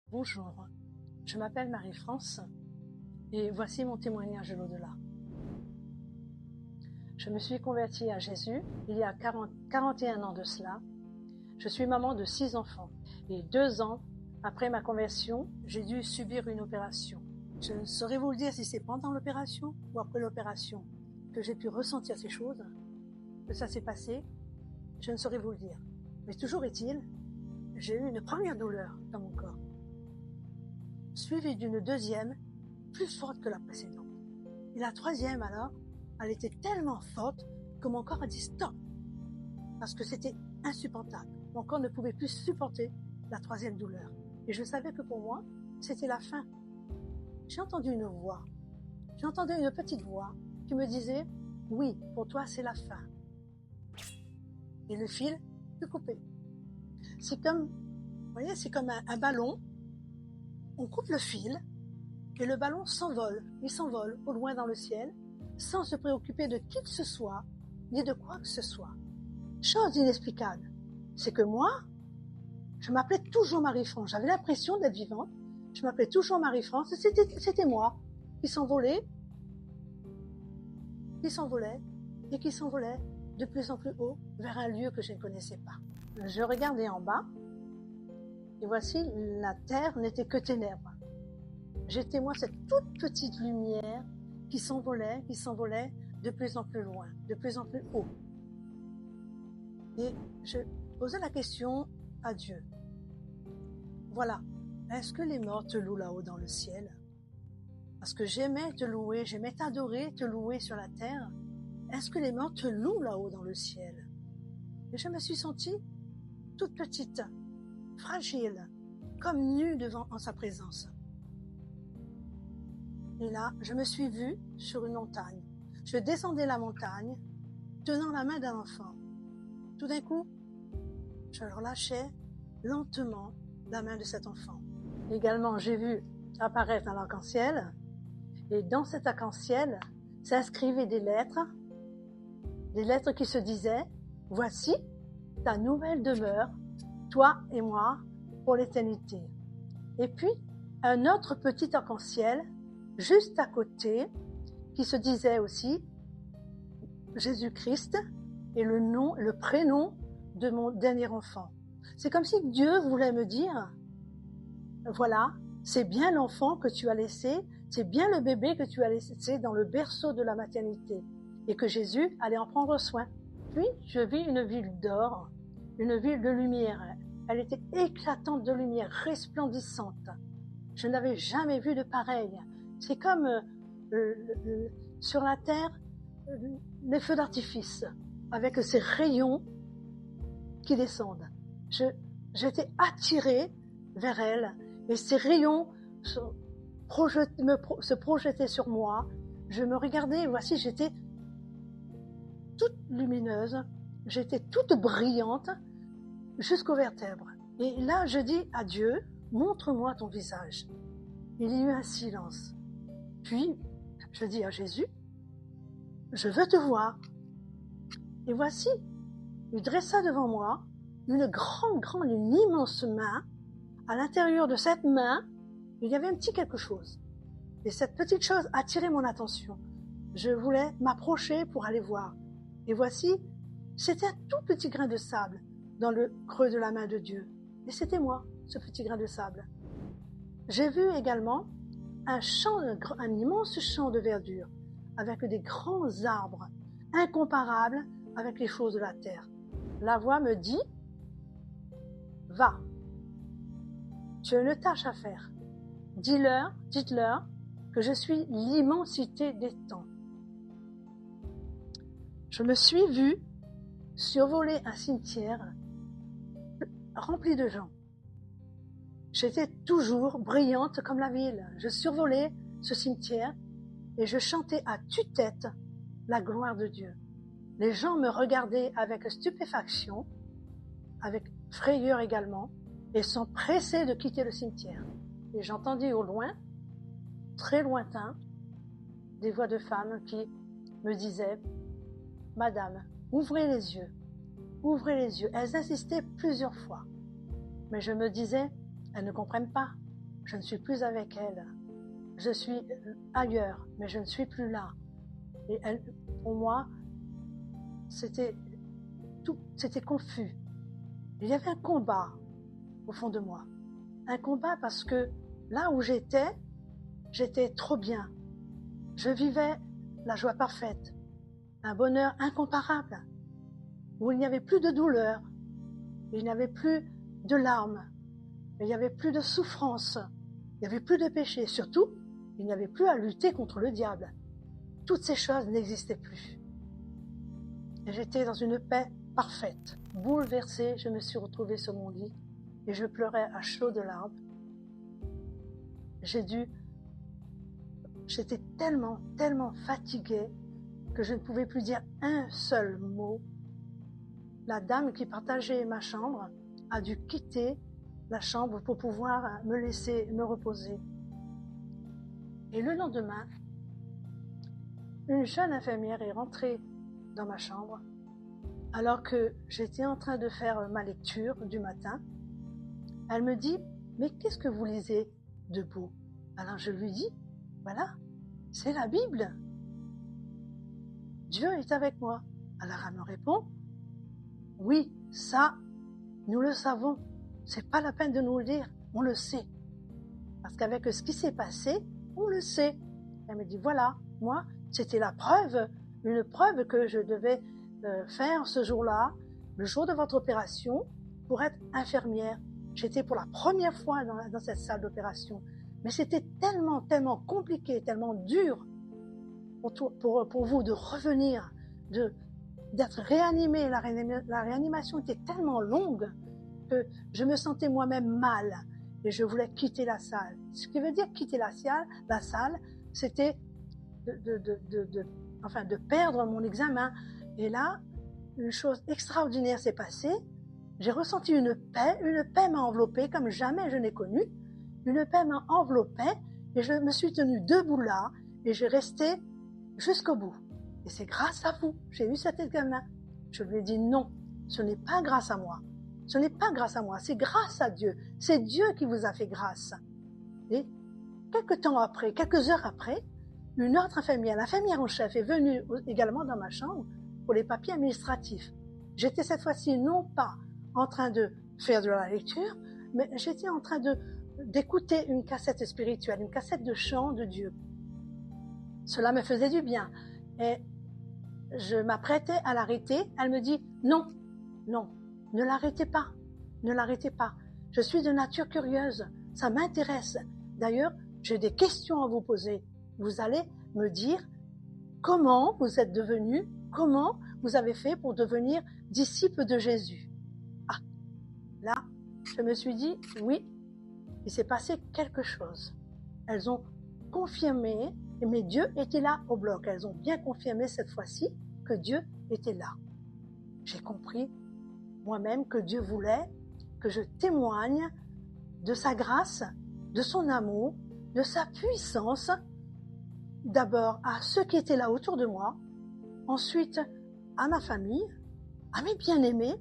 Bonjour, je m'appelle Marie-France et voici mon témoignage de l'au-delà. Je me suis convertie à Jésus il y a 41 ans de cela. Je suis maman de 6 enfants et 2 ans après ma conversion, j'ai dû subir une opération. Je ne saurais vous le dire si c'est pendant l'opération ou après l'opération que j'ai pu ressentir ces choses, que ça s'est passé, je ne saurais vous le dire. Mais toujours est-il, j'ai eu une première douleur dans mon corps, suivie d'une deuxième, plus forte que la précédente. Et la troisième, alors, elle était tellement forte que mon corps a dit stop, parce que c'était insupportable. Mon corps ne pouvait plus supporter la troisième douleur. Et je savais que pour moi, c'était la fin. J'ai entendu une voix. J'entendais une petite voix qui me disait, oui, pour toi, c'est la fin. Et le fil fut coupé. C'est comme, vous voyez, c'est comme un ballon. On coupe le fil et le ballon s'envole. Il s'envole au loin dans le ciel sans se préoccuper de qui que ce soit, ni de quoi que ce soit. Chose inexplicable, c'est que moi, je m'appelais toujours Marie-France. J'avais l'impression d'être vivante. Je m'appelais toujours Marie-France. C'était moi qui s'envolait et qui s'envolait de plus en plus haut vers un lieu que je ne connaissais pas. Je regardais en bas et voici, la terre n'était que ténèbres. J'étais moi cette toute petite lumière qui s'envolait de plus en plus loin, de plus en plus haut. Et je posais la question à Dieu. Voilà, est-ce que les morts te louent là-haut dans le ciel? Parce que j'aimais te louer, j'aimais t'adorer, te louer sur la terre. Est-ce que les morts te louent là-haut dans le ciel? Et je me suis sentie toute petite, fragile, comme nue en sa présence. Et là, je me suis vue sur une montagne. Je descendais la montagne, tenant la main d'un enfant. Tout d'un coup, je relâchais lentement la main de cet enfant. Également, j'ai vu apparaître un arc-en-ciel, et dans cet arc-en-ciel s'inscrivaient des lettres qui se disaient « Voici ta nouvelle demeure, toi et moi, pour l'éternité. » Et puis, un autre petit arc-en-ciel, juste à côté, qui se disait aussi Jésus-Christ et le prénom de mon dernier enfant. C'est comme si Dieu voulait me dire, voilà, c'est bien l'enfant que tu as laissé, c'est bien le bébé que tu as laissé dans le berceau de la maternité, et que Jésus allait en prendre soin. Puis, je vis une ville d'or, une ville de lumière. Elle était éclatante de lumière, resplendissante. Je n'avais jamais vu de pareil. C'est comme sur la terre, les feux d'artifice, avec ces rayons qui descendent. J'étais attirée vers elle, et ces rayons se projetaient sur moi. Je me regardais, et voici, j'étais toute lumineuse, j'étais toute brillante, jusqu'aux vertèbres. Et là, je dis à Dieu, montre-moi ton visage. Il y eut un silence. Puis, je dis à Jésus, je veux te voir. Et voici, il dressa devant moi une immense main. À l'intérieur de cette main, il y avait un petit quelque chose. Et cette petite chose attirait mon attention. Je voulais m'approcher pour aller voir. Et voici, c'était un tout petit grain de sable dans le creux de la main de Dieu. Et c'était moi, ce petit grain de sable. J'ai vu également un immense champ de verdure, avec des grands arbres, incomparables avec les choses de la terre. La voix me dit, va, tu as une tâche à faire. Dites-leur que je suis l'immensité des temps. Je me suis vue survoler un cimetière rempli de gens. J'étais toujours brillante comme la ville. Je survolais ce cimetière et je chantais à tue-tête la gloire de Dieu. Les gens me regardaient avec stupéfaction, avec frayeur également, et sont pressés de quitter le cimetière. Et j'entendis au loin, très lointain, des voix de femmes qui me disaient « Madame, ouvrez les yeux, ouvrez les yeux ». Elles insistaient plusieurs fois. Mais je me disais, elles ne comprennent pas. je ne suis plus avec elle. Je suis ailleurs, mais je ne suis plus là. Et elle, pour moi, c'était confus. Il y avait un combat au fond de moi. Un combat parce que là où j'étais trop bien. Je vivais la joie parfaite, un bonheur incomparable, où il n'y avait plus de douleur, il n'y avait plus de larmes, il n'y avait plus de souffrance, il n'y avait plus de péché. Surtout, il n'y avait plus à lutter contre le diable. Toutes ces choses n'existaient plus. Et j'étais dans une paix parfaite. Bouleversée, je me suis retrouvée sur mon lit et je pleurais à chaudes larmes. J'étais tellement fatiguée que je ne pouvais plus dire un seul mot. La dame qui partageait ma chambre a dû quitter la chambre pour pouvoir me laisser me reposer. Et le lendemain, une jeune infirmière est rentrée dans ma chambre alors que j'étais en train de faire ma lecture du matin. Elle me dit « Mais qu'est-ce que vous lisez de beau ?» Alors je lui dis « Voilà, c'est la Bible. Dieu est avec moi. » Alors elle me répond « Oui, ça, nous le savons. C'est pas la peine de nous le dire, on le sait. Parce qu'avec ce qui s'est passé, on le sait. » Elle me dit « Voilà, moi, c'était la preuve, une preuve que je devais faire ce jour-là, le jour de votre opération, pour être infirmière. J'étais pour la première fois dans cette salle d'opération. Mais c'était tellement compliqué, tellement dur pour vous de revenir, d'être réanimé. La réanimation était tellement longue que je me sentais moi-même mal et je voulais quitter la salle. Ce qui veut dire quitter la salle, c'était de perdre mon examen. Et là, une chose extraordinaire s'est passée. J'ai ressenti une paix m'a enveloppée comme jamais je n'ai connu. Une paix m'a enveloppée et je me suis tenue debout là et j'ai resté jusqu'au bout. Et c'est grâce à vous, j'ai eu cet examen. Je lui ai dit non, ce n'est pas grâce à moi. Ce n'est pas grâce à moi, c'est grâce à Dieu. C'est Dieu qui vous a fait grâce. Et quelques heures après, une autre infirmière, l'infirmière en chef, est venue également dans ma chambre pour les papiers administratifs. J'étais cette fois-ci non pas en train de faire de la lecture, mais j'étais en train d'écouter une cassette spirituelle, une cassette de chant de Dieu. Cela me faisait du bien. Et je m'apprêtais à l'arrêter. Elle me dit non, ne l'arrêtez pas, ne l'arrêtez pas. Je suis de nature curieuse, ça m'intéresse. D'ailleurs, j'ai des questions à vous poser. Vous allez me dire comment vous êtes devenu, comment vous avez fait pour devenir disciple de Jésus. Ah, là, je me suis dit oui, il s'est passé quelque chose. Elles ont confirmé, mais Dieu était là au bloc. Elles ont bien confirmé cette fois-ci que Dieu était là. J'ai compris moi-même que Dieu voulait que je témoigne de sa grâce, de son amour, de sa puissance, d'abord à ceux qui étaient là autour de moi, ensuite à ma famille, à mes bien-aimés,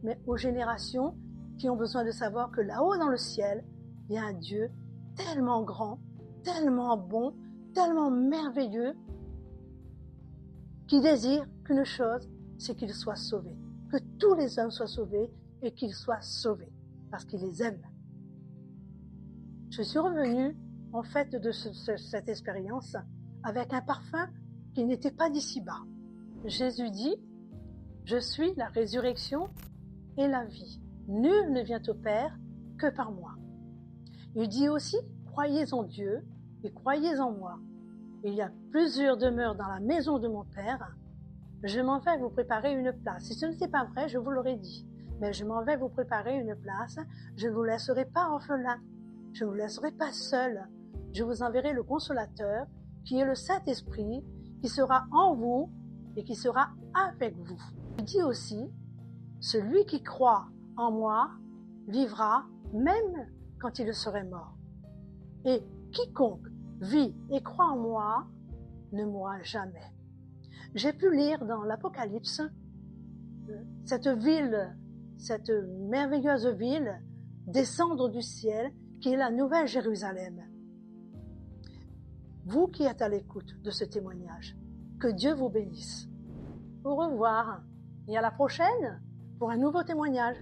mais aux générations qui ont besoin de savoir que là-haut dans le ciel, il y a un Dieu tellement grand, tellement bon, tellement merveilleux, qui désire qu'une chose, c'est qu'il soit sauvé. Que tous les hommes soient sauvés et qu'ils soient sauvés, parce qu'il les aime. Je suis revenue, en fait, de cette expérience avec un parfum qui n'était pas d'ici-bas. Jésus dit, « Je suis la résurrection et la vie. Nul ne vient au Père que par moi. » Il dit aussi, « Croyez en Dieu et croyez en moi. Il y a plusieurs demeures dans la maison de mon Père. Je m'en vais vous préparer une place. Si ce n'était pas vrai, je vous l'aurais dit. Mais je m'en vais vous préparer une place. Je ne vous laisserai pas orphelin. Je ne vous laisserai pas seul. Je vous enverrai le Consolateur, qui est le Saint-Esprit, qui sera en vous et qui sera avec vous. » Il dit aussi, « Celui qui croit en moi vivra même quand il serait mort. Et quiconque vit et croit en moi ne mourra jamais. » J'ai pu lire dans l'Apocalypse cette ville, cette merveilleuse ville, descendre du ciel, qui est la Nouvelle Jérusalem. Vous qui êtes à l'écoute de ce témoignage, que Dieu vous bénisse. Au revoir et à la prochaine pour un nouveau témoignage.